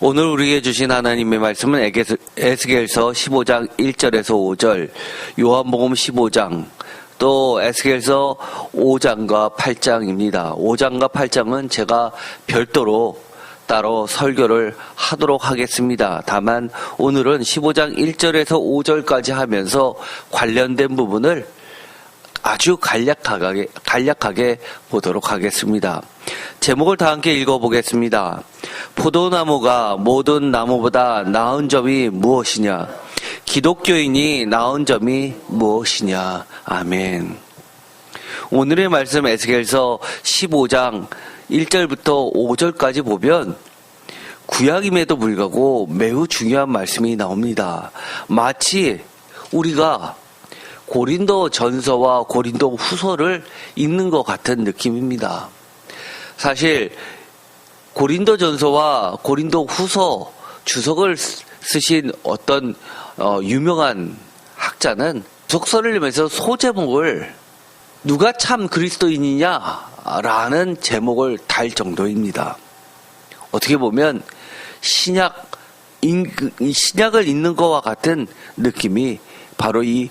오늘 우리에게 주신 하나님의 말씀은 에스겔서 15장 1절에서 5절, 요한복음 15장, 또 에스겔서 5장과 8장입니다. 5장과 8장은 제가 별도로 따로 설교를 하도록 하겠습니다. 다만 오늘은 15장 1절에서 5절까지 하면서 관련된 부분을 아주 간략하게 보도록 하겠습니다. 제목을 다 함께 읽어보겠습니다. 포도나무가 모든 나무보다 나은 점이 무엇이냐? 기독교인이 나은 점이 무엇이냐? 아멘. 오늘의 말씀 에스겔서 15장 1절부터 5절까지 보면 구약임에도 불구하고 매우 중요한 말씀이 나옵니다. 마치 우리가 고린도 전서와 고린도 후서를 읽는 것 같은 느낌입니다. 사실 고린도 전서와 고린도 후서 주석을 쓰신 어떤 유명한 학자는 주석서를 내면서 소제목을 누가 참 그리스도인이냐라는 제목을 달 정도입니다. 어떻게 보면 신약을 읽는 것과 같은 느낌이 바로 이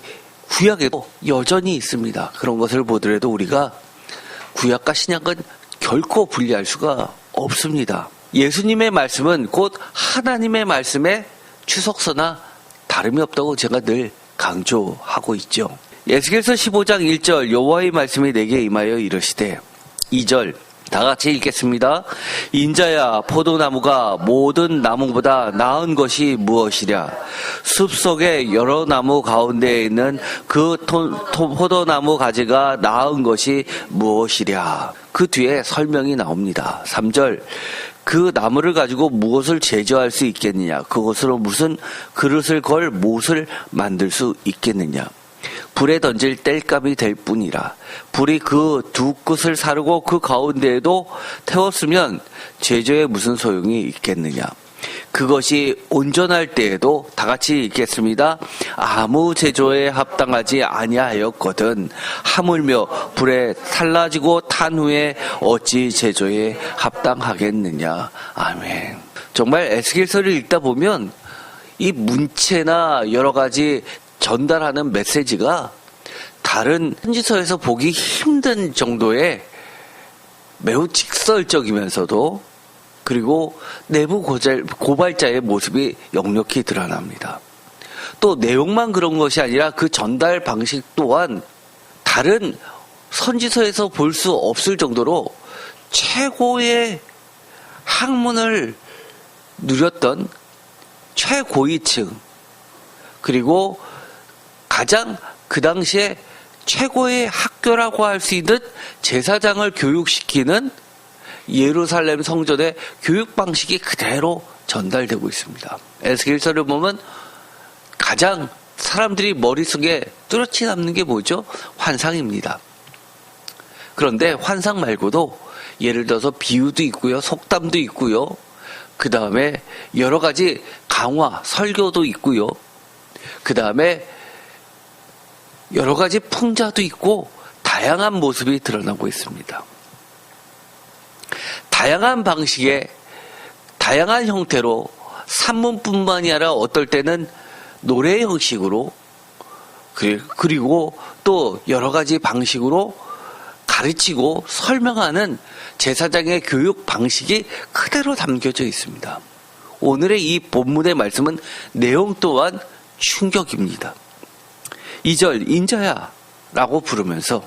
구약에도 여전히 있습니다. 그런 것을 보더라도 우리가 구약과 신약은 결코 분리할 수가 없습니다. 예수님의 말씀은 곧 하나님의 말씀의 추석서나 다름이 없다고 제가 늘 강조하고 있죠. 에스겔서 15장 1절 여호와의 말씀이 내게 임하여 이르시되 2절 다 같이 읽겠습니다. 인자야 포도나무가 모든 나무보다 나은 것이 무엇이랴? 숲속의 여러 나무 가운데에 있는 그 포도나무 가지가 나은 것이 무엇이랴? 그 뒤에 설명이 나옵니다. 3절 그 나무를 가지고 무엇을 제조할 수 있겠느냐? 그것으로 무슨 그릇을 걸 못을 만들 수 있겠느냐? 불에 던질 땔감이 될 뿐이라. 불이 그 두 끝을 사르고 그 가운데에도 태웠으면 제조에 무슨 소용이 있겠느냐. 그것이 온전할 때에도 다 같이 읽겠습니다. 아무 제조에 합당하지 아니하였거든. 하물며 불에 탈라지고 탄 후에 어찌 제조에 합당하겠느냐. 아멘. 정말 에스겔서를 읽다 보면 이 문체나 여러 가지 전달하는 메시지가 다른 편지서에서 보기 힘든 정도의 매우 직설적이면서도 그리고 내부 고발자의 모습이 역력히 드러납니다. 또 내용만 그런 것이 아니라 그 전달 방식 또한 다른 선지서에서 볼 수 없을 정도로 최고의 학문을 누렸던 최고위층 그리고 가장 그 당시에 최고의 학교라고 할 수 있는 제사장을 교육시키는 예루살렘 성전의 교육 방식이 그대로 전달되고 있습니다. 에스겔서를 보면 가장 사람들이 머릿속에 뚜렷이 남는 게 뭐죠? 환상입니다. 그런데 환상 말고도 예를 들어서 비유도 있고요, 속담도 있고요, 그 다음에 여러 가지 강화, 설교도 있고요, 그 다음에 여러 가지 풍자도 있고 다양한 모습이 드러나고 있습니다. 다양한 방식의 다양한 형태로 산문뿐만이 아니라 어떨 때는 노래 형식으로 그리고 또 여러 가지 방식으로 가르치고 설명하는 제사장의 교육 방식이 그대로 담겨져 있습니다. 오늘의 이 본문의 말씀은 내용 또한 충격입니다. 2절 인자야 라고 부르면서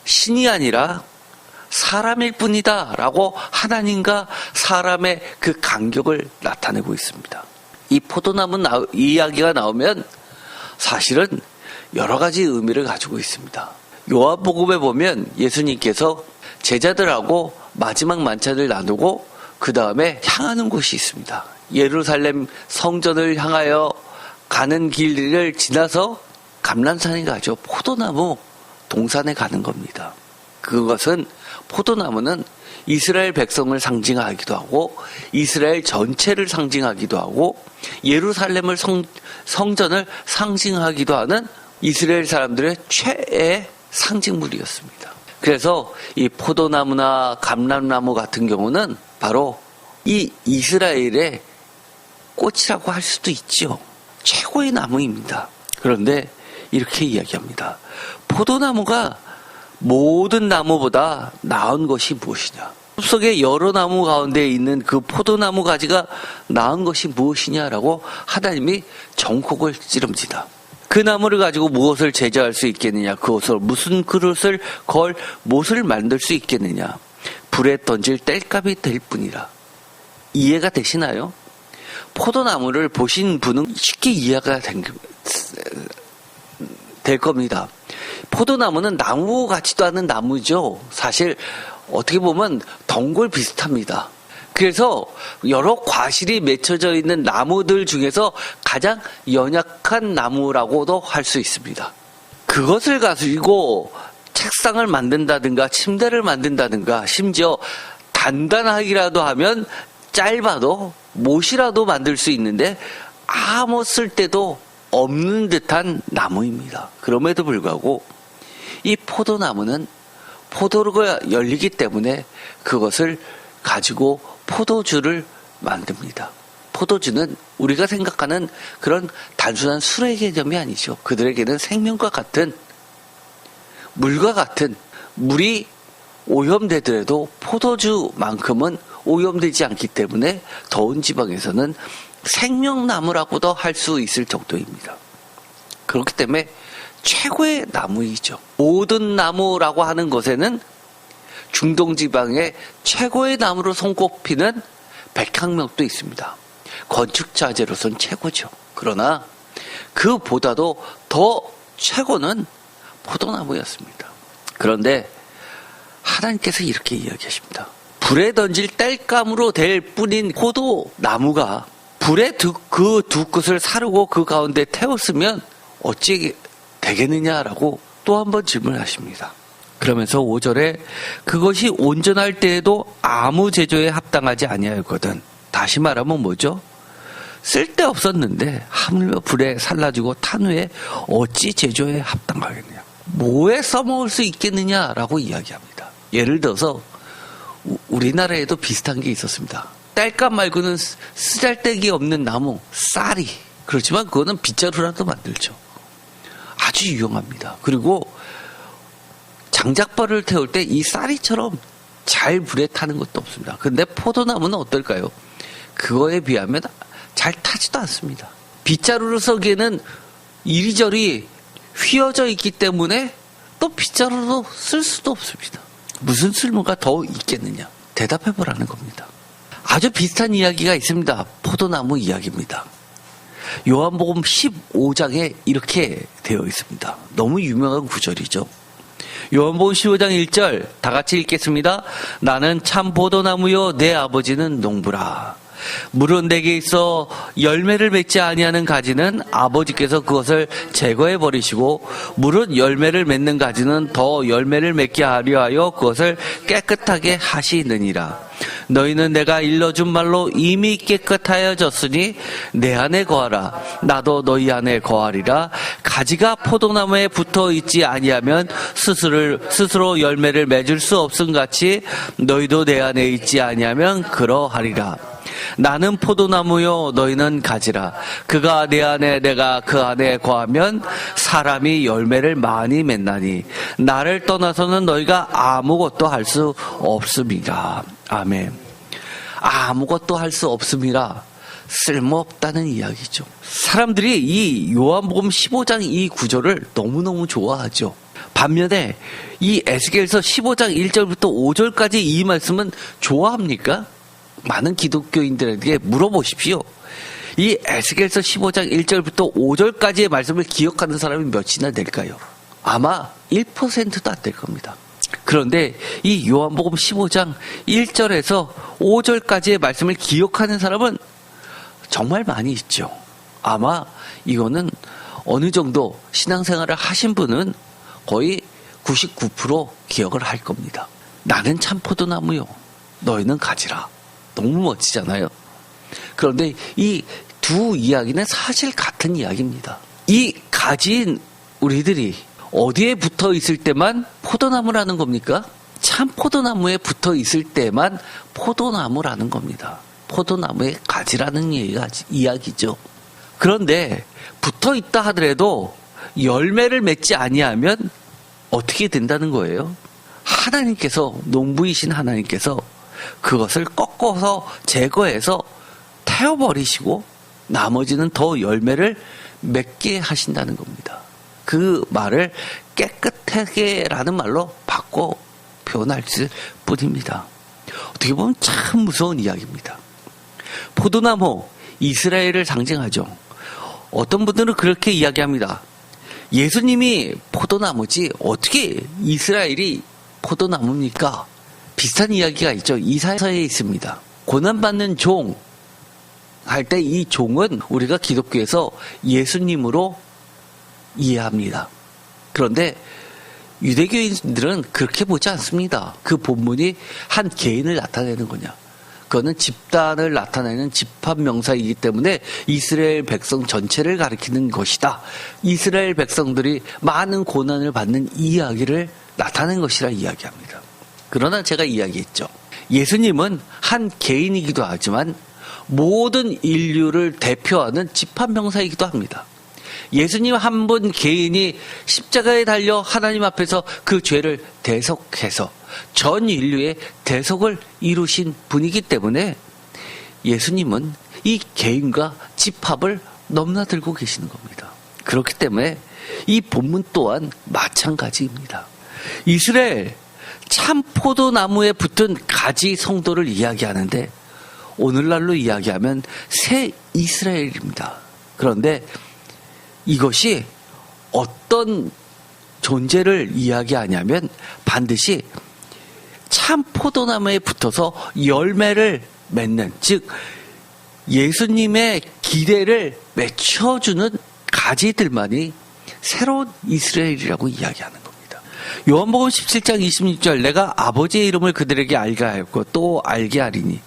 신이 아니라 사람일 뿐이다 라고 하나님과 사람의 그 간격을 나타내고 있습니다. 이 포도나무 이야기가 나오면 사실은 여러 가지 의미를 가지고 있습니다. 요한복음에 보면 예수님께서 제자들하고 마지막 만찬을 나누고 그 다음에 향하는 곳이 있습니다. 예루살렘 성전을 향하여 가는 길을 지나서 감람산에 가죠. 포도나무 동산에 가는 겁니다. 그것은 포도나무는 이스라엘 백성을 상징하기도 하고 이스라엘 전체를 상징하기도 하고 예루살렘을 성전을 상징하기도 하는 이스라엘 사람들의 최애 상징물이었습니다. 그래서 이 포도나무나 감람나무 같은 경우는 바로 이 이스라엘의 꽃이라고 할 수도 있죠. 최고의 나무입니다. 그런데 이렇게 이야기합니다. 포도나무가 모든 나무보다 나은 것이 무엇이냐? 숲속의 여러 나무 가운데 있는 그 포도나무 가지가 나은 것이 무엇이냐라고 하나님이 정콕을 찌릅니다. 그 나무를 가지고 무엇을 제조할 수 있겠느냐? 그것을 무슨 그릇을 걸 못을 만들 수 있겠느냐? 불에 던질 땔감이 될 뿐이라. 이해가 되시나요? 포도나무를 보신 분은 쉽게 이해가 될 겁니다. 포도나무는 나무 같지도 않은 나무죠. 사실 어떻게 보면 덩굴 비슷합니다. 그래서 여러 과실이 맺혀져 있는 나무들 중에서 가장 연약한 나무라고도 할 수 있습니다. 그것을 가지고 책상을 만든다든가 침대를 만든다든가 심지어 단단하기라도 하면 짧아도 못이라도 만들 수 있는데 아무 쓸데도 없는 듯한 나무입니다. 그럼에도 불구하고 이 포도나무는 포도가 열리기 때문에 그것을 가지고 포도주를 만듭니다. 포도주는 우리가 생각하는 그런 단순한 술의 개념이 아니죠. 그들에게는 생명과 같은, 물과 같은, 물이 오염되더라도 포도주만큼은 오염되지 않기 때문에 더운 지방에서는 생명나무라고도 할 수 있을 정도입니다. 그렇기 때문에 최고의 나무이죠. 모든 나무라고 하는 것에는 중동지방의 최고의 나무로 손꼽히는 백향목도 있습니다. 건축자재로서는 최고죠. 그러나 그보다도 더 최고는 포도나무였습니다. 그런데 하나님께서 이렇게 이야기하십니다. 불에 던질 땔감으로 될 뿐인 포도나무가 불에 그 두 끝을 사르고 그 가운데 태웠으면 어찌 되겠느냐라고 또 한 번 질문하십니다. 그러면서 5절에 그것이 온전할 때에도 아무 제조에 합당하지 아니하였거든. 다시 말하면 뭐죠? 쓸데없었는데 하물며 불에 살라지고 탄 후에 어찌 제조에 합당하겠느냐. 뭐에 써먹을 수 있겠느냐라고 이야기합니다. 예를 들어서 우리나라에도 비슷한 게 있었습니다. 땔감 말고는 쓰잘데기 없는 나무, 쌀이. 그렇지만 그거는 빗자루라도 만들죠. 아주 유용합니다. 그리고 장작벌을 태울 때 이 쌀이처럼 잘 불에 타는 것도 없습니다. 근데 포도나무는 어떨까요? 그거에 비하면 잘 타지도 않습니다. 빗자루로 쓰기에는 이리저리 휘어져 있기 때문에 또 빗자루로 쓸 수도 없습니다. 무슨 쓸모가 더 있겠느냐? 대답해보라는 겁니다. 아주 비슷한 이야기가 있습니다. 포도나무 이야기입니다. 요한복음 15장에 이렇게 되어 있습니다. 너무 유명한 구절이죠. 요한복음 15장 1절 다 같이 읽겠습니다. 나는 참 포도나무요 내 아버지는 농부라. 물은 내게 있어 열매를 맺지 아니하는 가지는 아버지께서 그것을 제거해 버리시고 물은 열매를 맺는 가지는 더 열매를 맺게 하려 하여 그것을 깨끗하게 하시느니라. 너희는 내가 일러준 말로 이미 깨끗하여졌으니 내 안에 거하라. 나도 너희 안에 거하리라. 가지가 포도나무에 붙어 있지 아니하면 스스로 열매를 맺을 수 없음 같이 너희도 내 안에 있지 아니하면 그러하리라. 나는 포도나무요 너희는 가지라. 그가 내 안에 내가 그 안에 거하면 사람이 열매를 많이 맺나니 나를 떠나서는 너희가 아무것도 할 수 없음이라. 아멘. 아무것도 할 수 없음이라. 쓸모없다는 이야기죠. 사람들이 이 요한복음 15장 이 구절을 너무너무 좋아하죠. 반면에 이 에스겔서 15장 1절부터 5절까지 이 말씀은 좋아합니까? 많은 기독교인들에게 물어보십시오. 이 에스겔서 15장 1절부터 5절까지의 말씀을 기억하는 사람이 몇이나 될까요? 아마 1%도 안 될 겁니다. 그런데 이 요한복음 15장 1절에서 5절까지의 말씀을 기억하는 사람은 정말 많이 있죠. 아마 이거는 어느 정도 신앙생활을 하신 분은 거의 99% 기억을 할 겁니다. 나는 참 포도나무요 너희는 가지라. 너무 멋지잖아요. 그런데 이 두 이야기는 사실 같은 이야기입니다. 이 가지인 우리들이 어디에 붙어 있을 때만 포도나무라는 겁니까? 참 포도나무에 붙어 있을 때만 포도나무라는 겁니다. 포도나무의 가지라는 이야기죠. 그런데 붙어 있다 하더라도 열매를 맺지 아니하면 어떻게 된다는 거예요? 하나님께서, 농부이신 하나님께서 그것을 꺾어서 제거해서 태워버리시고 나머지는 더 열매를 맺게 하신다는 겁니다. 그 말을 깨끗하게라는 말로 바꿔 표현할 뿐입니다. 어떻게 보면 참 무서운 이야기입니다. 포도나무, 이스라엘을 상징하죠. 어떤 분들은 그렇게 이야기합니다. 예수님이 포도나무지 어떻게 이스라엘이 포도나무입니까? 비슷한 이야기가 있죠. 이사야서에 있습니다. 고난받는 종 할 때 이 종은 우리가 기독교에서 예수님으로 이해합니다. 그런데 유대교인들은 그렇게 보지 않습니다. 그 본문이 한 개인을 나타내는 거냐. 그거는 집단을 나타내는 집합명사이기 때문에 이스라엘 백성 전체를 가리키는 것이다. 이스라엘 백성들이 많은 고난을 받는 이야기를 나타낸 것이라 이야기합니다. 그러나 제가 이야기했죠. 예수님은 한 개인이기도 하지만 모든 인류를 대표하는 집합명사이기도 합니다. 예수님 한 분 개인이 십자가에 달려 하나님 앞에서 그 죄를 대속해서 전 인류의 대속을 이루신 분이기 때문에 예수님은 이 개인과 집합을 넘나들고 계시는 겁니다. 그렇기 때문에 이 본문 또한 마찬가지입니다. 이스라엘 참 포도나무에 붙은 가지 성도를 이야기하는데 오늘날로 이야기하면 새 이스라엘입니다. 그런데 이것이 어떤 존재를 이야기하냐면 반드시 참 포도나무에 붙어서 열매를 맺는, 즉 예수님의 기대를 맺혀주는 가지들만이 새로운 이스라엘이라고 이야기하는 겁니다. 요한복음 17장 26절 내가 아버지의 이름을 그들에게 알게 하였고 또 알게 하리니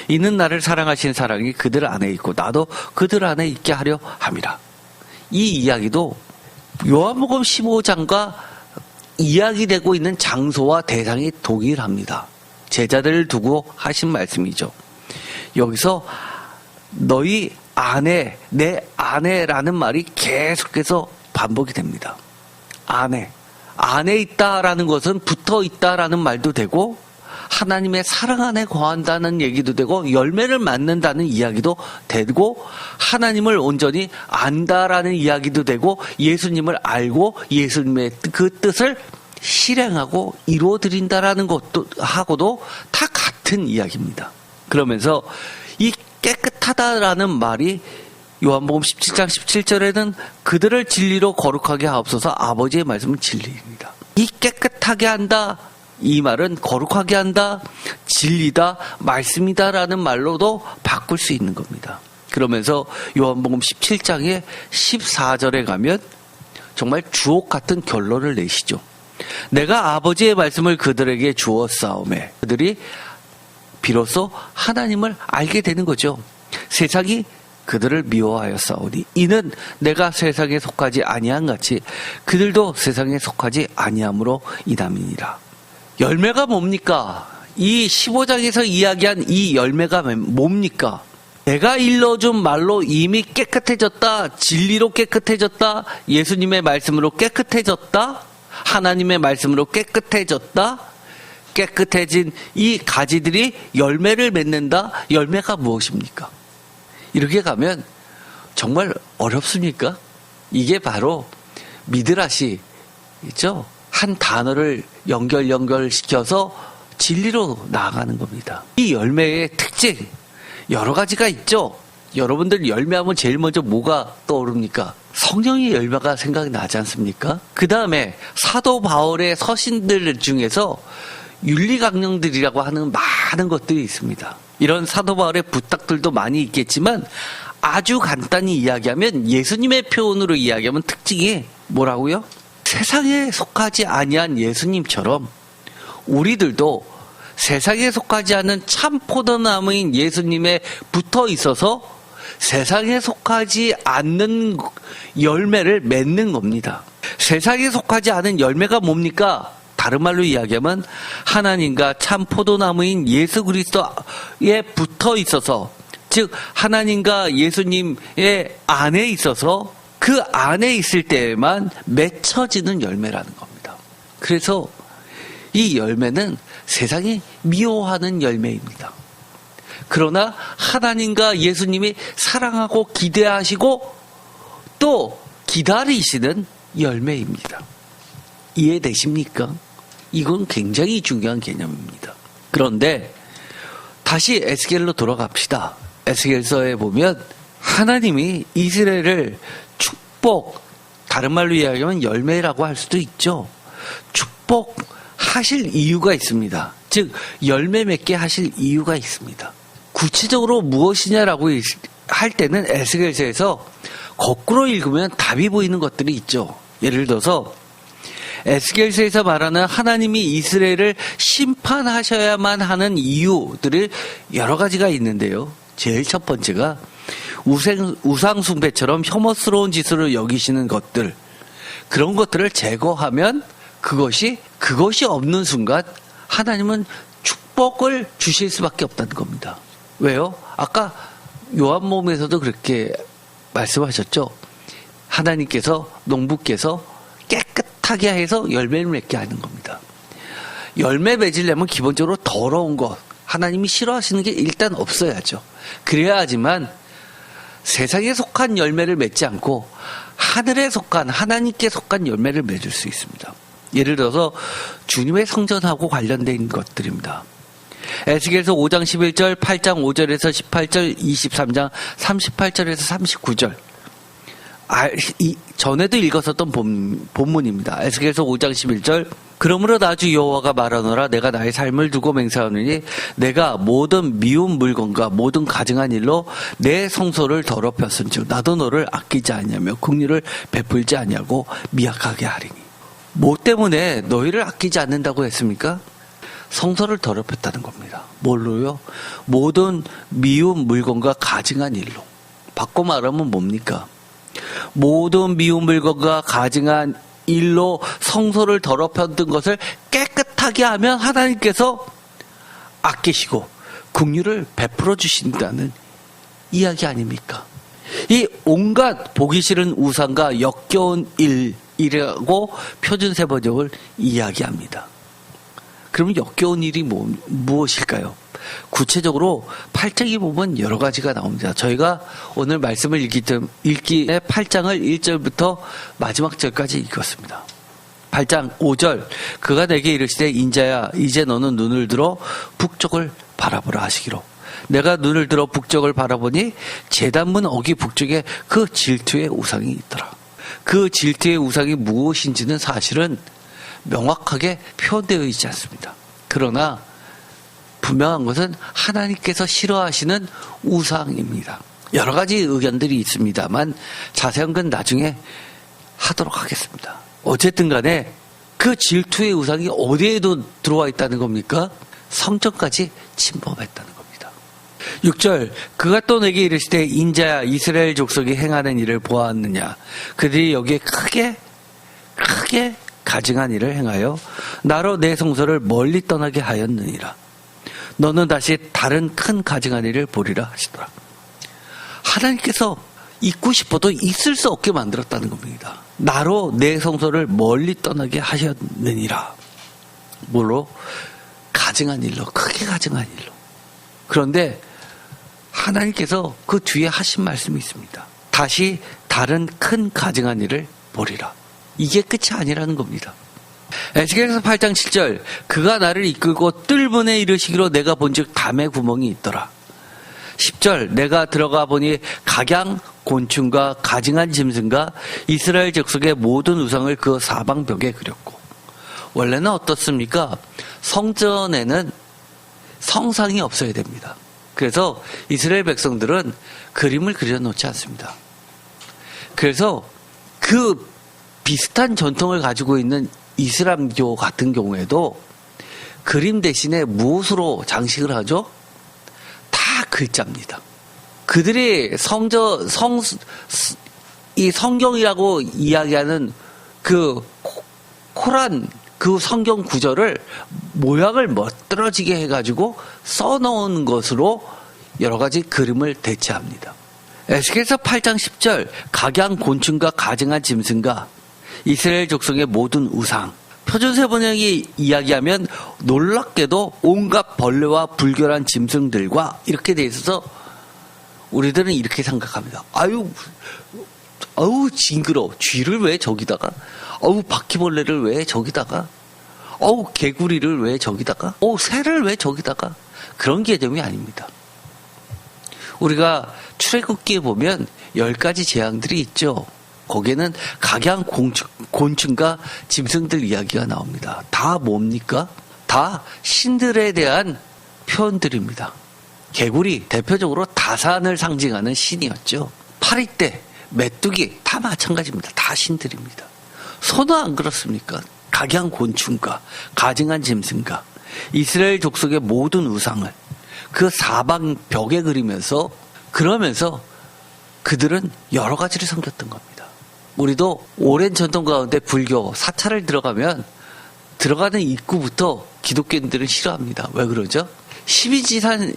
이는 나를 사랑하신 사랑이 그들 안에 있고 나도 그들 안에 있게 하려 함이라. 이 이야기도 요한복음 15장과 이야기되고 있는 장소와 대상이 동일합니다. 제자들을 두고 하신 말씀이죠. 여기서 너희 안에, 내 안에라는 말이 계속해서 반복이 됩니다. 안에 있다라는 것은 붙어 있다라는 말도 되고 하나님의 사랑 안에 거한다는 얘기도 되고 열매를 맺는다는 이야기도 되고 하나님을 온전히 안다라는 이야기도 되고 예수님을 알고 예수님의 그 뜻을 실행하고 이루어드린다라는 것도 하고도 다 같은 이야기입니다. 그러면서 이 깨끗하다라는 말이 요한복음 17장 17절에는 그들을 진리로 거룩하게 하옵소서 아버지의 말씀은 진리입니다. 이 깨끗하게 한다, 이 말은 거룩하게 한다, 진리다, 말씀이다라는 말로도 바꿀 수 있는 겁니다. 그러면서 요한복음 17장의 14절에 가면 정말 주옥 같은 결론을 내시죠. 내가 아버지의 말씀을 그들에게 주었사오매 그들이 비로소 하나님을 알게 되는 거죠. 세상이 그들을 미워하였사오니 이는 내가 세상에 속하지 아니한 같이 그들도 세상에 속하지 아니함으로 이남이니라. 열매가 뭡니까? 이 15장에서 이야기한 이 열매가 뭡니까? 내가 일러준 말로 이미 깨끗해졌다, 진리로 깨끗해졌다, 예수님의 말씀으로 깨끗해졌다, 하나님의 말씀으로 깨끗해졌다, 깨끗해진 이 가지들이 열매를 맺는다. 열매가 무엇입니까? 이렇게 가면 정말 어렵습니까? 이게 바로 미드라시 있죠? 한 단어를 연결시켜서 진리로 나아가는 겁니다. 이 열매의 특징 여러 가지가 있죠. 여러분들 열매하면 제일 먼저 뭐가 떠오릅니까? 성령의 열매가 생각이 나지 않습니까? 그 다음에 사도 바울의 서신들 중에서 윤리강령들이라고 하는 많은 것들이 있습니다. 이런 사도 바울의 부탁들도 많이 있겠지만 아주 간단히 이야기하면 예수님의 표현으로 이야기하면 특징이 뭐라고요? 세상에 속하지 아니한 예수님처럼 우리들도 세상에 속하지 않은 참 포도나무인 예수님에 붙어 있어서 세상에 속하지 않는 열매를 맺는 겁니다. 세상에 속하지 않은 열매가 뭡니까? 다른 말로 이야기하면 하나님과 참 포도나무인 예수 그리스도에 붙어 있어서 즉 하나님과 예수님의 안에 있어서 그 안에 있을 때에만 맺혀지는 열매라는 겁니다. 그래서 이 열매는 세상이 미워하는 열매입니다. 그러나 하나님과 예수님이 사랑하고 기대하시고 또 기다리시는 열매입니다. 이해되십니까? 이건 굉장히 중요한 개념입니다. 그런데 다시 에스겔로 돌아갑시다. 에스겔서에 보면 하나님이 이스라엘을 축복, 다른 말로 이야기하면 열매라고 할 수도 있죠. 축복하실 이유가 있습니다. 즉 열매 맺게 하실 이유가 있습니다. 구체적으로 무엇이냐라고 할 때는 에스겔서에서 거꾸로 읽으면 답이 보이는 것들이 있죠. 예를 들어서 에스겔서에서 말하는 하나님이 이스라엘을 심판하셔야만 하는 이유들이 여러 가지가 있는데요. 제일 첫 번째가 우상 숭배처럼 혐오스러운 짓으로 여기시는 것들, 그런 것들을 제거하면 그것이 없는 순간 하나님은 축복을 주실 수밖에 없다는 겁니다. 왜요? 아까 요한복음에서도 그렇게 말씀하셨죠. 하나님께서, 농부께서 깨끗하게 해서 열매를 맺게 하는 겁니다. 열매 맺으려면 기본적으로 더러운 것, 하나님이 싫어하시는 게 일단 없어야죠. 그래야지만 세상에 속한 열매를 맺지 않고 하늘에 속한, 하나님께 속한 열매를 맺을 수 있습니다. 예를 들어서 주님의 성전하고 관련된 것들입니다. 에스겔서 5장 11절, 8장 5절에서 18절, 23장 38절에서 39절. 전에도 읽었었던 본문입니다. 에스겔서 5장 11절. 그러므로 나 주 여호와가 말하노라. 내가 나의 삶을 두고 맹세하노니 내가 모든 미운 물건과 모든 가증한 일로 내 성소를 더럽혔은즉 나도 너를 아끼지 아니하며 긍휼을 베풀지 아니하고 미약하게 하리니. 뭐 때문에 너희를 아끼지 않는다고 했습니까? 성소를 더럽혔다는 겁니다. 뭘로요? 모든 미운 물건과 가증한 일로. 바꿔 말하면 뭡니까? 모든 미운 물건과 가증한 일로 성소를 더럽혔던 것을 깨끗하게 하면 하나님께서 아끼시고 긍휼을 베풀어 주신다는 이야기 아닙니까? 이 온갖 보기 싫은 우상과 역겨운 일이라고 표준세 번역을 이야기합니다. 그러면 역겨운 일이 무엇일까요? 구체적으로 8장에 보면 여러 가지가 나옵니다. 저희가 오늘 말씀을 읽기에 8장을 1절부터 마지막 절까지 읽었습니다. 8장 5절, 그가 내게 이르시되 인자야 이제 너는 눈을 들어 북쪽을 바라보라 하시기로. 내가 눈을 들어 북쪽을 바라보니 제단문 어기 북쪽에 그 질투의 우상이 있더라. 그 질투의 우상이 무엇인지는 사실은 명확하게 표현되어 있지 않습니다. 그러나 분명한 것은 하나님께서 싫어하시는 우상입니다. 여러 가지 의견들이 있습니다만 자세한 건 나중에 하도록 하겠습니다. 어쨌든 간에 그 질투의 우상이 어디에도 들어와 있다는 겁니까? 성전까지 침범했다는 겁니다. 6절, 그가 또 내게 이르시되 인자야 이스라엘 족속이 행하는 일을 보았느냐. 그들이 여기에 크게 가증한 일을 행하여 나로 내 성소를 멀리 떠나게 하였느니라. 너는 다시 다른 큰 가증한 일을 보리라 하시더라. 하나님께서 있고 싶어도 있을 수 없게 만들었다는 겁니다. 나로 내 성소를 멀리 떠나게 하셨느니라. 뭘로? 가증한 일로, 크게 가증한 일로. 그런데 하나님께서 그 뒤에 하신 말씀이 있습니다. 다시 다른 큰 가증한 일을 보리라. 이게 끝이 아니라는 겁니다. 에스겔서 8장 7절, 그가 나를 이끌고 뜰문에 이르시기로 내가 본즉 담의 구멍이 있더라. 10절, 내가 들어가 보니 각양 곤충과 가증한 짐승과 이스라엘 족속의 모든 우상을 그 사방벽에 그렸고. 원래는 어떻습니까? 성전에는 성상이 없어야 됩니다. 그래서 이스라엘 백성들은 그림을 그려놓지 않습니다. 그래서 그 비슷한 전통을 가지고 있는 이슬람교 같은 경우에도 그림 대신에 무엇으로 장식을 하죠? 다 글자입니다. 그들이 이 성경이라고 이야기하는 그 코란 그 성경 구절을 모양을 멋들어지게 해가지고 써놓은 것으로 여러 가지 그림을 대체합니다. 에스겔서 8장 10절 각양 곤충과 가증한 짐승과 이스라엘 족속의 모든 우상. 표준세 번역이 이야기하면 놀랍게도 온갖 벌레와 불결한 짐승들과 이렇게 돼 있어서 우리들은 이렇게 생각합니다. 아유 징그러워. 쥐를 왜 저기다가? 바퀴벌레를 왜 저기다가? 개구리를 왜 저기다가? 새를 왜 저기다가? 그런 개념이 아닙니다. 우리가 출애굽기에 보면 10가지 재앙들이 있죠. 거기에는 각양 곤충과 짐승들 이야기가 나옵니다. 다 뭡니까? 다 신들에 대한 표현들입니다. 개구리 대표적으로 다산을 상징하는 신이었죠. 파리떼, 메뚜기 다 마찬가지입니다. 다 신들입니다. 소는 안 그렇습니까? 각양 곤충과 가증한 짐승과 이스라엘 족속의 모든 우상을 그 사방 벽에 그리면서 그러면서 그들은 여러 가지를 섬겼던 겁니다. 우리도 오랜 전통 가운데 불교 사찰을 들어가면 들어가는 입구부터 기독교인들은 싫어합니다. 왜 그러죠? 12지산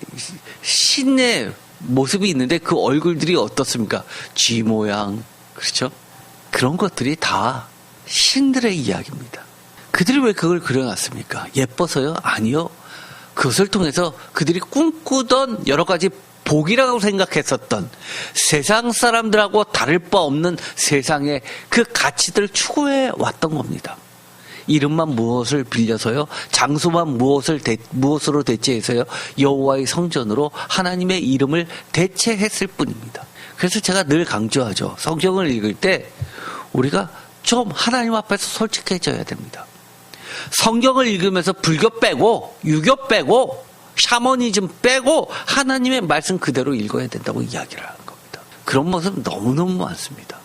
신의 모습이 있는데 그 얼굴들이 어떻습니까? 쥐 모양, 그렇죠? 그런 것들이 다 신들의 이야기입니다. 그들이 왜 그걸 그려놨습니까? 예뻐서요? 아니요. 그것을 통해서 그들이 꿈꾸던 여러 가지 복이라고 생각했었던 세상 사람들하고 다를 바 없는 세상의 그 가치들을 추구해 왔던 겁니다. 이름만 무엇을 빌려서요, 장소만 무엇으로 대체해서요, 여호와의 성전으로 하나님의 이름을 대체했을 뿐입니다. 그래서 제가 늘 강조하죠. 성경을 읽을 때 우리가 좀 하나님 앞에서 솔직해져야 됩니다. 성경을 읽으면서 불교 빼고 유교 빼고 샤머니즘 빼고 하나님의 말씀 그대로 읽어야 된다고 이야기를 하는 겁니다. 그런 모습 너무너무 많습니다.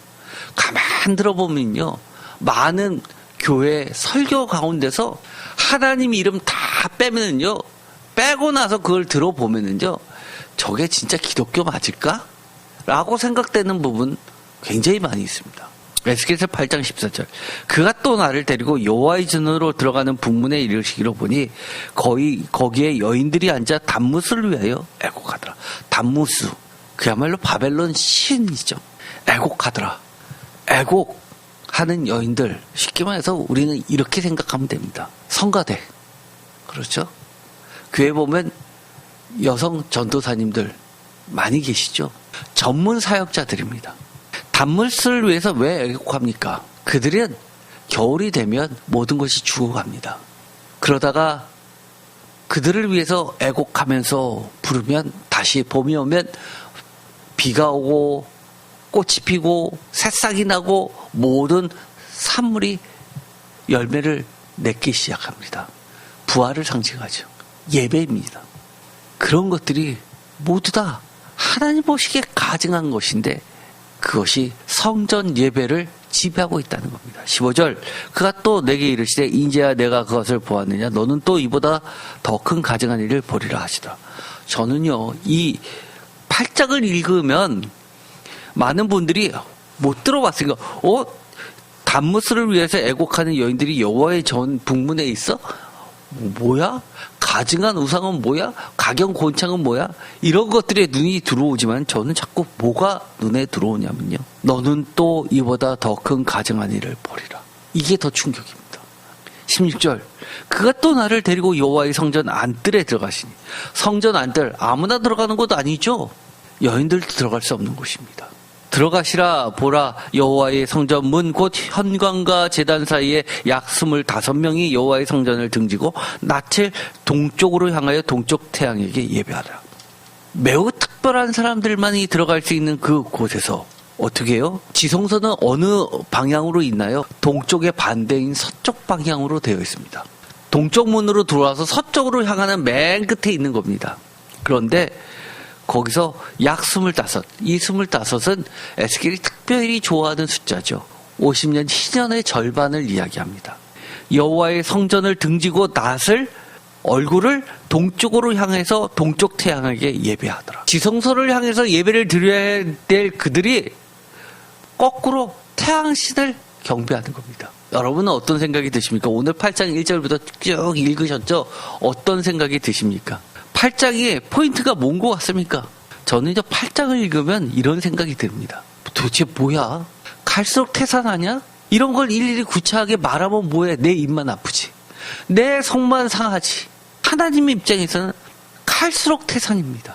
가만 들어보면요, 많은 교회 설교 가운데서 하나님 이름 다 빼면은요, 빼고 나서 그걸 들어보면은요, 저게 진짜 기독교 맞을까? 라고 생각되는 부분 굉장히 많이 있습니다. 에스겔서 8장 14절 그가 또 나를 데리고 여호와의 전으로 들어가는 북문에 이르시기로 보니 거기에 여인들이 앉아 단무스를 위하여 애곡하더라. 단무스, 그야말로 바벨론 신이죠. 애곡하더라. 애곡하는 여인들, 쉽게 말해서 우리는 이렇게 생각하면 됩니다. 성가대, 그렇죠? 교회 보면 여성 전도사님들 많이 계시죠. 전문 사역자들입니다. 단무스를 위해서 왜 애곡합니까? 그들은 겨울이 되면 모든 것이 죽어갑니다. 그러다가 그들을 위해서 애곡하면서 부르면 다시 봄이 오면 비가 오고 꽃이 피고 새싹이 나고 모든 산물이 열매를 맺기 시작합니다. 부활을 상징하죠. 예배입니다. 그런 것들이 모두 다 하나님 보시기에 가증한 것인데 그것이 성전 예배를 지배하고 있다는 겁니다. 15절 그가 또 내게 이르시되 인제야 내가 그것을 보았느냐 너는 또 이보다 더 큰 가증한 일을 보리라 하시더라. 저는요, 이 8장을 읽으면 많은 분들이 못 들어봤으니까 단무스를 위해서 애곡하는 여인들이 여호와의 전 북문에 있어? 뭐야? 가증한 우상은 뭐야? 각양 곤창은 뭐야? 이런 것들에 눈이 들어오지만 저는 자꾸 뭐가 눈에 들어오냐면요, 너는 또 이보다 더 큰 가증한 일을 보리라. 이게 더 충격입니다. 16절 그가 또 나를 데리고 여호와의 성전 안뜰에 들어가시니, 성전 안뜰 아무나 들어가는 곳 아니죠. 여인들도 들어갈 수 없는 곳입니다. 들어가시라. 보라, 여호와의 성전 문 곧 현관과 제단 사이에 약 25명이 여호와의 성전을 등지고 낯을 동쪽으로 향하여 동쪽 태양에게 예배하라. 매우 특별한 사람들만이 들어갈 수 있는 그 곳에서 어떻게 해요? 지성소는 어느 방향으로 있나요? 동쪽의 반대인 서쪽 방향으로 되어 있습니다. 동쪽 문으로 들어와서 서쪽으로 향하는 맨 끝에 있는 겁니다. 그런데 거기서 약 25, 이 25은 에스겔이 특별히 좋아하는 숫자죠. 50년 희년의 절반을 이야기합니다. 여호와의 성전을 등지고 얼굴을 동쪽으로 향해서 동쪽 태양에게 예배하더라. 지성소를 향해서 예배를 드려야 될 그들이 거꾸로 태양신을 경배하는 겁니다. 여러분은 어떤 생각이 드십니까? 오늘 8장 1절부터 쭉 읽으셨죠? 어떤 생각이 드십니까? 8장의 포인트가 뭔 것 같습니까? 저는 이제 8장을 읽으면 이런 생각이 듭니다. 도대체 뭐야? 갈수록 태산하냐? 이런 걸 일일이 구체하게 말하면 뭐해? 내 입만 아프지. 내 속만 상하지. 하나님 입장에서는 갈수록 태산입니다.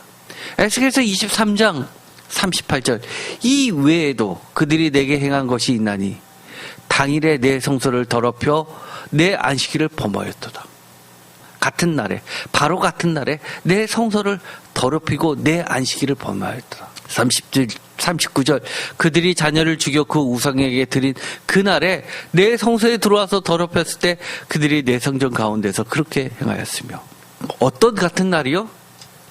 에스겔서 23장 38절 이 외에도 그들이 내게 행한 것이 있나니 당일에 내 성소를 더럽혀 내 안식일을 범하였도다. 같은 날에 바로 같은 날에 내 성소를 더럽히고 내 안식일을 범하였도다. 39절 그들이 자녀를 죽여 그 우상에게 드린 그날에 내 성소에 들어와서 더럽혔을 때 그들이 내 성전 가운데서 그렇게 행하였으며 어떤 같은 날이요?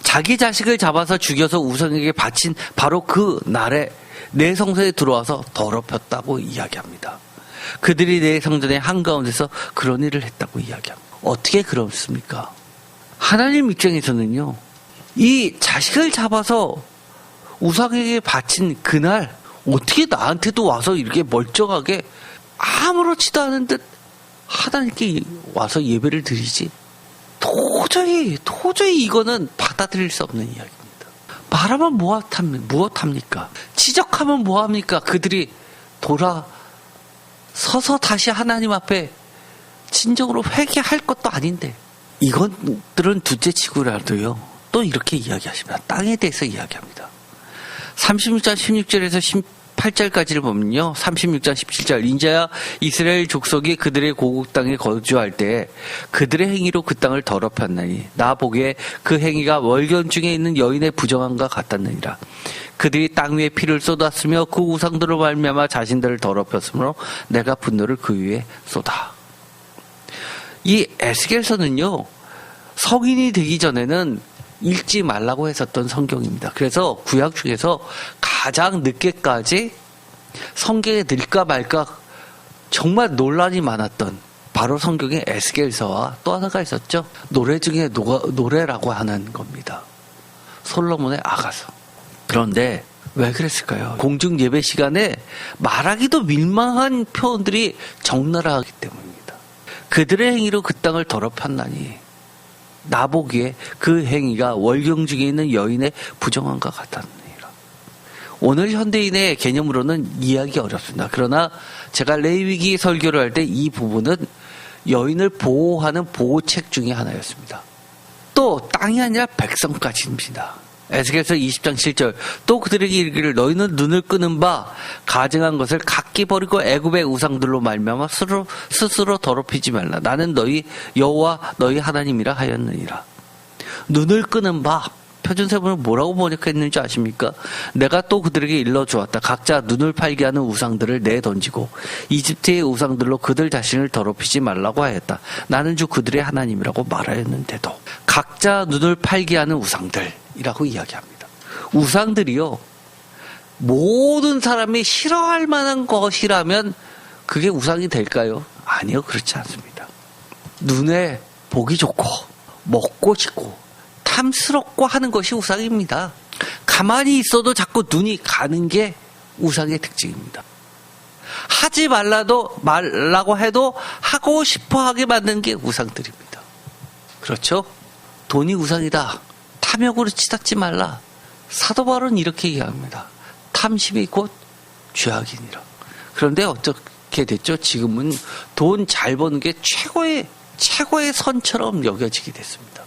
자기 자식을 잡아서 죽여서 우상에게 바친 바로 그 날에 내 성소에 들어와서 더럽혔다고 이야기합니다. 그들이 내 성전의 한가운데서 그런 일을 했다고 이야기합니다. 어떻게 그렇습니까? 하나님 입장에서는요, 이 자식을 잡아서 우상에게 바친 그날 어떻게 나한테도 와서 이렇게 멀쩡하게 아무렇지도 않은 듯 하나님께 와서 예배를 드리지? 도저히 이거는 받아들일 수 없는 이야기입니다. 말하면 무엇합니까? 지적하면 뭐합니까? 그들이 돌아서서 다시 하나님 앞에 진정으로 회개할 것도 아닌데 이것들은 둘째치고라도요 또 이렇게 이야기하십니다. 땅에 대해서 이야기합니다. 36장 16절에서 18절까지를 보면요. 36장 17절 인자야 이스라엘 족속이 그들의 고국 땅에 거주할 때 그들의 행위로 그 땅을 더럽혔나니 나 보기에 그 행위가 월견 중에 있는 여인의 부정함과 같았느니라. 그들이 땅 위에 피를 쏟았으며 그 우상들로 말미암아 자신들을 더럽혔으므로 내가 분노를 그 위에 쏟아. 이 에스겔서는요. 성인이 되기 전에는 읽지 말라고 했었던 성경입니다. 그래서 구약 중에서 가장 늦게까지 성경에 넣을까 말까 정말 논란이 많았던 바로 성경의 에스겔서와 또 하나가 있었죠. 노래 중에 노래라고 하는 겁니다. 솔로몬의 아가서. 그런데 왜 그랬을까요? 공중 예배 시간에 말하기도 민망한 표현들이 적나라하기 때문입니다. 그들의 행위로 그 땅을 더럽혔나니 나 보기에 그 행위가 월경 중에 있는 여인의 부정함과 같았느니라. 오늘 현대인의 개념으로는 이해하기 어렵습니다. 그러나 제가 레위기 설교를 할 때 이 부분은 여인을 보호하는 보호책 중에 하나였습니다. 또 땅이 아니라 백성까지입니다. 에스겔서 20장 7절 또 그들에게 이르기를 너희는 눈을 끄는 바 가증한 것을 각기 버리고 애굽의 우상들로 말미암아 스스로 더럽히지 말라. 나는 너희 여호와 너희 하나님이라 하였느니라. 눈을 끄는 바 표준세번은 뭐라고 번역했는지 아십니까? 내가 또 그들에게 일러주었다. 각자 눈을 팔게 하는 우상들을 내던지고 이집트의 우상들로 그들 자신을 더럽히지 말라고 하였다. 나는 주 그들의 하나님이라고 말하였는데도 각자 눈을 팔게 하는 우상들이라고 이야기합니다. 우상들이요. 모든 사람이 싫어할 만한 것이라면 그게 우상이 될까요? 아니요. 그렇지 않습니다. 눈에 보기 좋고 먹고 싶고 탐스럽고 하는 것이 우상입니다. 가만히 있어도 자꾸 눈이 가는 게 우상의 특징입니다. 하지 말라고 해도 하고 싶어 하게 만드는 게 우상들입니다. 그렇죠? 돈이 우상이다. 탐욕으로 치닫지 말라. 사도 바울은 이렇게 얘기합니다. 탐심이 곧 죄악이니라. 그런데 어떻게 됐죠? 지금은 돈 잘 버는 게 최고의 선처럼 여겨지게 됐습니다.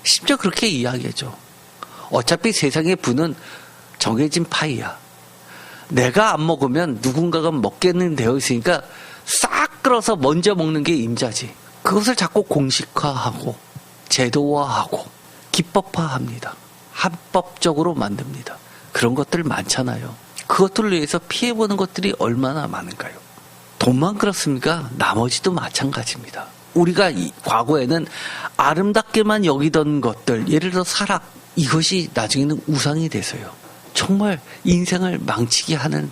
심지어 그렇게 이야기하죠. 어차피 세상의 부는 정해진 파이야. 내가 안 먹으면 누군가가 먹겠는 되어 있으니까 싹 끌어서 먼저 먹는 게 임자지. 그것을 자꾸 공식화하고 제도화하고 기법화합니다. 합법적으로 만듭니다. 그런 것들 많잖아요. 그것들을 위해서 피해보는 것들이 얼마나 많은가요? 돈만 그렇습니까? 나머지도 마찬가지입니다. 우리가 과거에는 아름답게만 여기던 것들, 예를 들어 사랑, 이것이 나중에는 우상이 돼서요. 정말 인생을 망치게 하는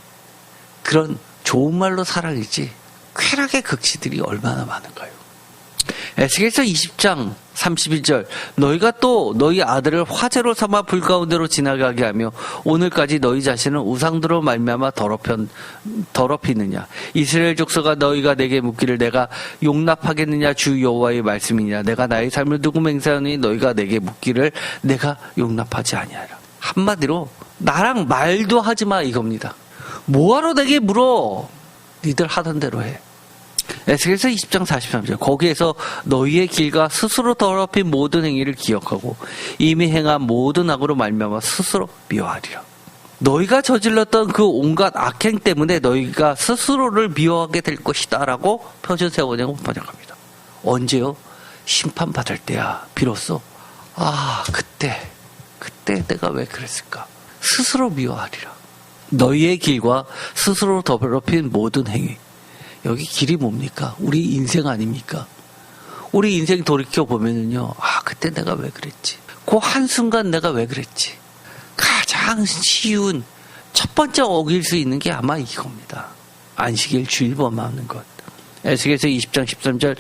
그런 좋은 말로 사랑이지 쾌락의 극치들이 얼마나 많은가요? 에스겔서 20장 31절 너희가 또 너희 아들을 화제로 삼아 불 가운데로 지나가게 하며 오늘까지 너희 자신을 우상들로 말미암아 더럽히느냐. 이스라엘 족속아 너희가 내게 묻기를 내가 용납하겠느냐. 주 여호와의 말씀이냐. 내가 나의 삶을 누구 맹세하니 너희가 내게 묻기를 내가 용납하지 아니하라. 한마디로 나랑 말도 하지 마 이겁니다. 뭐하러 내게 물어. 니들 하던 대로 해. 에스겔서 20장 43절 거기에서 너희의 길과 스스로 더럽힌 모든 행위를 기억하고 이미 행한 모든 악으로 말미암아 스스로 미워하리라. 너희가 저질렀던 그 온갖 악행 때문에 너희가 스스로를 미워하게 될 것이다 라고 표준 세번역은 번역합니다. 언제요? 심판받을 때야 비로소 그때 내가 왜 그랬을까. 스스로 미워하리라. 너희의 길과 스스로 더럽힌 모든 행위. 여기 길이 뭡니까? 우리 인생 아닙니까? 우리 인생 돌이켜보면은요, 그때 내가 왜 그랬지? 그 한순간 내가 왜 그랬지? 가장 쉬운 첫 번째 어길 수 있는 게 아마 이겁니다. 안식일 주일 범하는 것. 에스겔서 20장 13절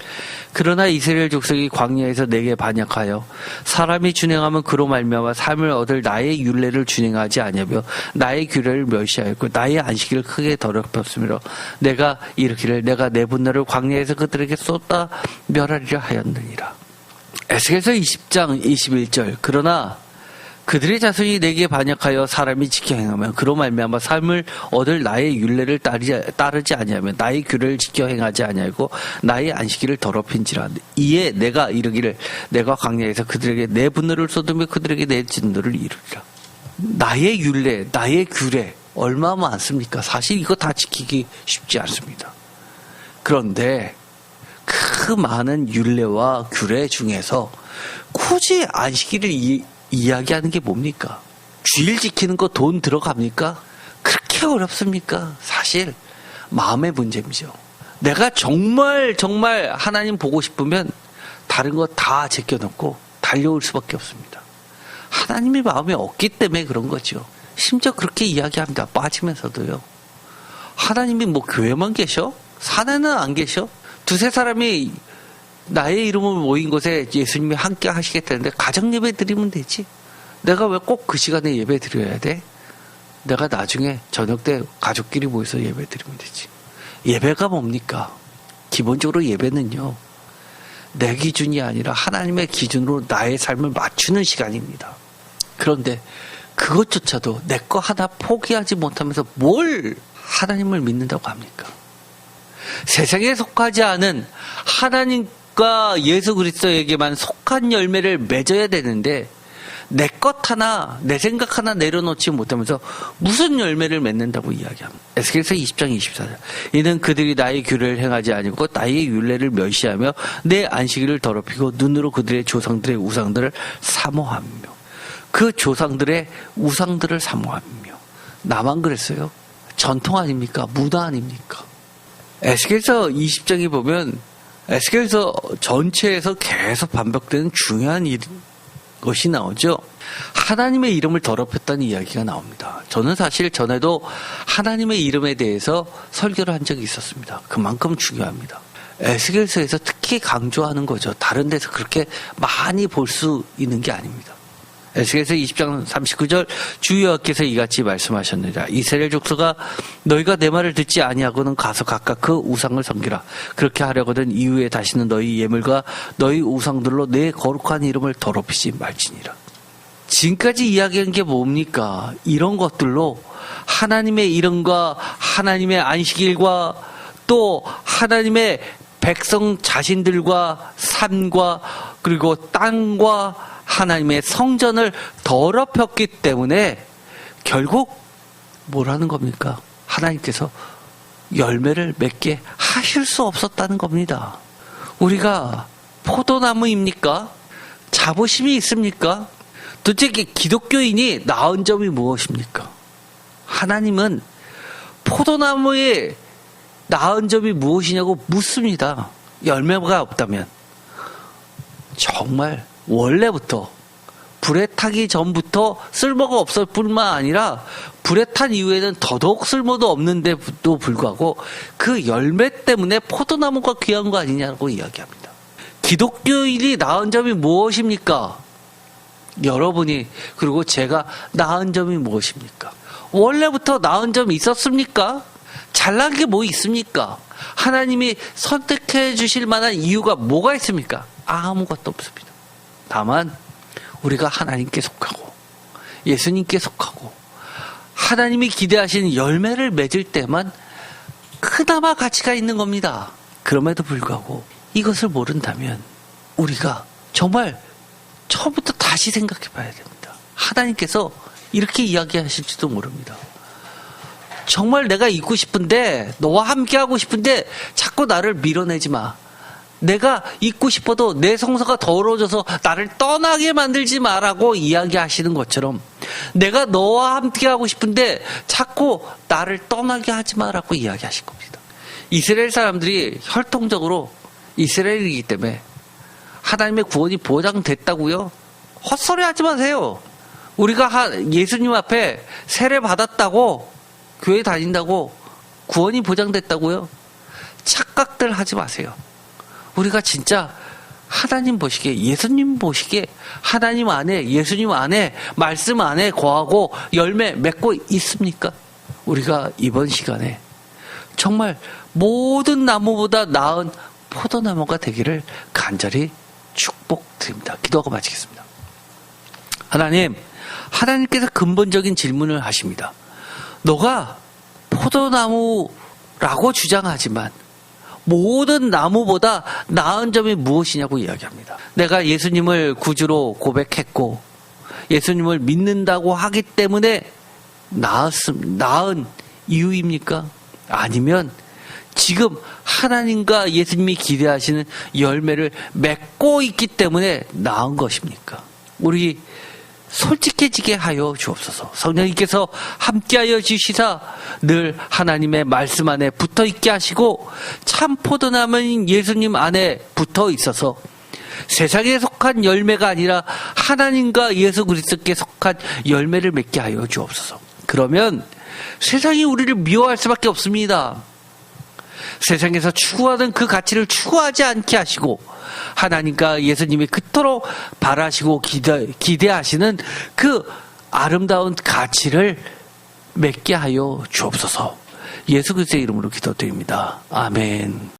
그러나 이스라엘 족속이 광야에서 내게 반역하여 사람이 준행하면 그로 말미암아 삶을 얻을 나의 율례를 준행하지 아니하며 나의 규례를 멸시하였고 나의 안식일을 크게 더럽혔으므로 내가 이르기를 내가 내 분노를 광야에서 그들에게 쏟아 멸하리라 하였느니라. 에스겔서 20장 21절 그러나 그들의 자손이 내게 반역하여 사람이 지켜 행하면 그로 말미암아 삶을 얻을 나의 율례를 따르지 아니하며 나의 규례를 지켜 행하지 아니하고 나의 안식일을 더럽힌지라. 이에 내가 이르기를 내가 광야에서 그들에게 내 분노를 쏟으며 그들에게 내 진노를 이루리라. 나의 율례, 나의 규례 얼마 많습니까? 사실 이거 다 지키기 쉽지 않습니다. 그런데 그 많은 율례와 규례 중에서 굳이 안식일을 이야기하는 게 뭡니까? 주일 지키는 거 돈 들어갑니까? 그렇게 어렵습니까? 사실 마음의 문제죠. 내가 정말 하나님 보고 싶으면 다른 거 다 제껴놓고 달려올 수밖에 없습니다. 하나님의 마음이 없기 때문에 그런 거죠. 심지어 그렇게 이야기합니다. 빠지면서도요. 하나님이 뭐 교회만 계셔? 산에는 안 계셔? 두세 사람이 나의 이름을 모인 곳에 예수님이 함께 하시겠다는데 가정 예배 드리면 되지. 내가 왜 꼭 그 시간에 예배 드려야 돼? 내가 나중에 저녁 때 가족끼리 모여서 예배 드리면 되지. 예배가 뭡니까? 기본적으로 예배는요. 내 기준이 아니라 하나님의 기준으로 나의 삶을 맞추는 시간입니다. 그런데 그것조차도 내 거 하나 포기하지 못하면서 뭘 하나님을 믿는다고 합니까? 세상에 속하지 않은 하나님과 예수 그리스도에게만 속한 열매를 맺어야 되는데 내 것 하나, 내 생각 하나 내려놓지 못하면서 무슨 열매를 맺는다고 이야기합니다. 에스겔서 20장 24절 이는 그들이 나의 규례를 행하지 아니고 나의 율례를 멸시하며 내 안식일을 더럽히고 눈으로 그들의 조상들의 우상들을 사모하며 그 조상들의 우상들을 사모하며. 나만 그랬어요? 전통 아닙니까? 문화 아닙니까? 에스겔서 20장에 보면 에스겔서 전체에서 계속 반복되는 중요한 것이 나오죠. 하나님의 이름을 더럽혔다는 이야기가 나옵니다. 저는 사실 전에도 하나님의 이름에 대해서 설교를 한 적이 있었습니다. 그만큼 중요합니다. 에스겔서에서 특히 강조하는 거죠. 다른 데서 그렇게 많이 볼 수 있는 게 아닙니다. 에스겔서 20장 39절 주 여호와께서 이같이 말씀하셨느니라. 이스라엘 족속아 너희가 내 말을 듣지 아니하고는 가서 각각 그 우상을 섬기라. 그렇게 하려거든 이후에 다시는 너희 예물과 너희 우상들로 내 거룩한 이름을 더럽히지 말지니라. 지금까지 이야기한 게 뭡니까? 이런 것들로 하나님의 이름과 하나님의 안식일과 또 하나님의 백성 자신들과 산과 그리고 땅과 하나님의 성전을 더럽혔기 때문에 결국 뭐라는 겁니까? 하나님께서 열매를 맺게 하실 수 없었다는 겁니다. 우리가 포도나무입니까? 자부심이 있습니까? 도대체 기독교인이 나은 점이 무엇입니까? 하나님은 포도나무의 나은 점이 무엇이냐고 묻습니다. 열매가 없다면. 정말 원래부터 불에 타기 전부터 쓸모가 없을 뿐만 아니라 불에 탄 이후에는 더더욱 쓸모도 없는데도 불구하고 그 열매 때문에 포도나무가 귀한 거 아니냐고 이야기합니다. 기독교인이 나은 점이 무엇입니까? 여러분이 그리고 제가 나은 점이 무엇입니까? 원래부터 나은 점이 있었습니까? 잘난 게 뭐 있습니까? 하나님이 선택해 주실 만한 이유가 뭐가 있습니까? 아무것도 없습니다. 다만 우리가 하나님께 속하고 예수님께 속하고 하나님이 기대하시는 열매를 맺을 때만 그나마 가치가 있는 겁니다. 그럼에도 불구하고 이것을 모른다면 우리가 정말 처음부터 다시 생각해 봐야 됩니다. 하나님께서 이렇게 이야기하실지도 모릅니다. 정말 내가 있고 싶은데, 너와 함께 하고 싶은데 자꾸 나를 밀어내지 마. 내가 있고 싶어도 내 성서가 더러워져서 나를 떠나게 만들지 마라고 이야기하시는 것처럼, 내가 너와 함께 하고 싶은데 자꾸 나를 떠나게 하지 마라고 이야기하실 겁니다. 이스라엘 사람들이 혈통적으로 이스라엘이기 때문에 하나님의 구원이 보장됐다고요? 헛소리 하지 마세요. 우리가 예수님 앞에 세례 받았다고, 교회 다닌다고 구원이 보장됐다고요? 착각들 하지 마세요. 우리가 진짜 하나님 보시기에, 예수님 보시기에 하나님 안에, 예수님 안에, 말씀 안에 거하고 열매 맺고 있습니까? 우리가 이번 시간에 정말 모든 나무보다 나은 포도나무가 되기를 간절히 축복드립니다. 기도하고 마치겠습니다. 하나님께서 근본적인 질문을 하십니다. 너가 포도나무라고 주장하지만 모든 나무보다 나은 점이 무엇이냐고 이야기합니다. 내가 예수님을 구주로 고백했고 예수님을 믿는다고 하기 때문에 나은 이유입니까? 아니면 지금 하나님과 예수님이 기대하시는 열매를 맺고 있기 때문에 나은 것입니까? 우리 솔직해지게 하여 주옵소서. 성령님께서 함께하여 주시사 늘 하나님의 말씀 안에 붙어있게 하시고 참 포도나무인 예수님 안에 붙어 있어서 세상에 속한 열매가 아니라 하나님과 예수 그리스도께 속한 열매를 맺게 하여 주옵소서. 그러면 세상이 우리를 미워할 수밖에 없습니다. 세상에서 추구하는 그 가치를 추구하지 않게 하시고 하나님과 예수님이 그토록 바라시고 기대하시는 그 아름다운 가치를 맺게 하여 주옵소서. 예수 그리스도의 이름으로 기도드립니다. 아멘.